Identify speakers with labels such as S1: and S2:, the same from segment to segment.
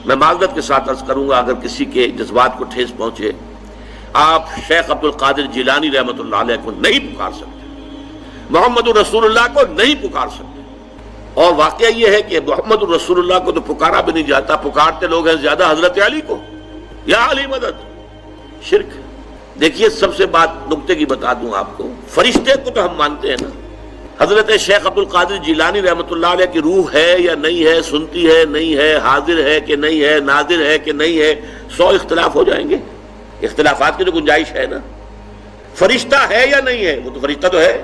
S1: میں معذرت کے ساتھ عرض کروں گا اگر کسی کے جذبات کو ٹھیس پہنچے، آپ شیخ عبد القادر جیلانی رحمۃ اللہ علیہ کو نہیں پکار سکتے، محمد الرسول اللہ کو نہیں پکار سکتے، اور واقعہ یہ ہے کہ محمد الرسول اللہ کو تو پکارا بھی نہیں جاتا، پکارتے لوگ ہیں زیادہ حضرت علی کو، یا علی مدد، شرک۔ دیکھیے سب سے بات نقطے کی بتا دوں آپ کو، فرشتے کو تو ہم مانتے ہیں نا، حضرت شیخ عبد القادر جیلانی رحمۃ اللہ علیہ کی روح ہے یا نہیں ہے، سنتی ہے نہیں ہے، حاضر ہے کہ نہیں ہے، ناظر ہے کہ نہیں ہے، 100 اختلاف ہو جائیں گے، اختلافات کی تو گنجائش ہے نا۔ فرشتہ ہے یا نہیں ہے، وہ تو فرشتہ تو ہے،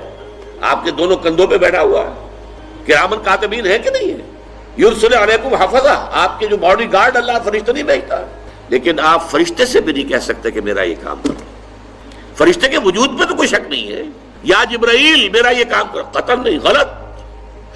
S1: آپ کے دونوں کندھوں پہ بیٹھا ہوا ہے، کرامن کاتبین ہے کہ نہیں ہے، یرسل علیکم حفظہ، آپ کے جو باڈی گارڈ اللہ فرشتہ نہیں بھیجتا، لیکن آپ فرشتے سے بھی نہیں کہہ سکتے کہ میرا یہ کام کرو۔ فرشتے کے وجود پہ تو کوئی شک نہیں ہے، یا جبرائیل میرا یہ کام کرو، قطعا نہیں، غلط،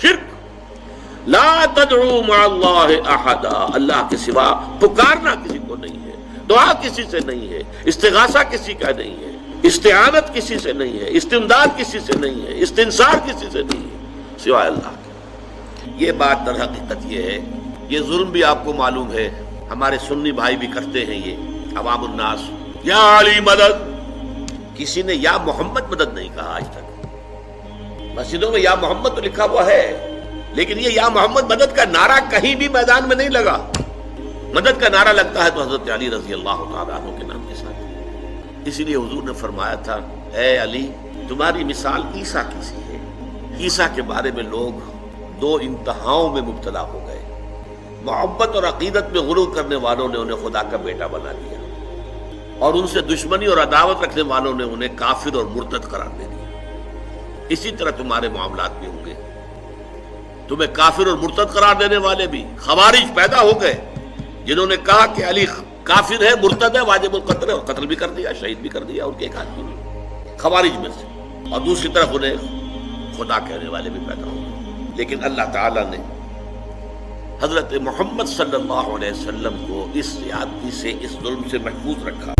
S1: شرک۔ لا تدعو مع اللہ احدا، اللہ کے سوا پکارنا کسی کو نہیں ہے، دعا کسی سے نہیں ہے، استغاثہ کسی کا نہیں ہے، استعانت کسی سے نہیں ہے، استمداد کسی سے نہیں ہے، استنصار کسی سے نہیں ہے سوائے اللہ کے۔ یہ بات در حقیقت یہ ہے، یہ ظلم بھی آپ کو معلوم ہے، ہمارے سنی بھائی بھی کرتے ہیں یہ، عوام الناس، یا علی مدد، کسی نے یا محمد مدد نہیں کہا آج تک، مسجدوں میں یا محمد تو لکھا ہوا ہے، لیکن یہ یا محمد مدد کا نعرہ کہیں بھی میدان میں نہیں لگا۔ مدد کا نعرہ لگتا ہے تو حضرت علی رضی اللہ تعالیٰ عنہ کے نام کے ساتھ۔ اسی لیے حضور نے فرمایا تھا، اے علی تمہاری مثال عیسیٰ کی سی ہے۔ عیسیٰ کے بارے میں لوگ 2 انتہاؤں میں مبتلا ہو گئے، محبت اور عقیدت میں غلو کرنے والوں نے انہیں خدا کا بیٹا بنا دیا، اور ان سے دشمنی اور عداوت رکھنے والوں نے انہیں کافر اور مرتد قرار دے دیا۔ اسی طرح تمہارے معاملات بھی ہوں گے، تمہیں کافر اور مرتد قرار دینے والے بھی خوارج پیدا ہو گئے، جنہوں نے کہا کہ علی کافر ہے، مرتد ہے، واجب القتل ہے، اور قتل بھی کر دیا، شہید بھی کر دیا ان کے ایک آدمی نے خوارج میں سے، اور دوسری طرف انہیں خدا کہنے والے بھی پیدا ہو گئے۔ لیکن اللہ تعالیٰ نے حضرت محمد صلی اللہ علیہ وسلم کو اس زیادتی سے، اس ظلم سے محفوظ رکھا۔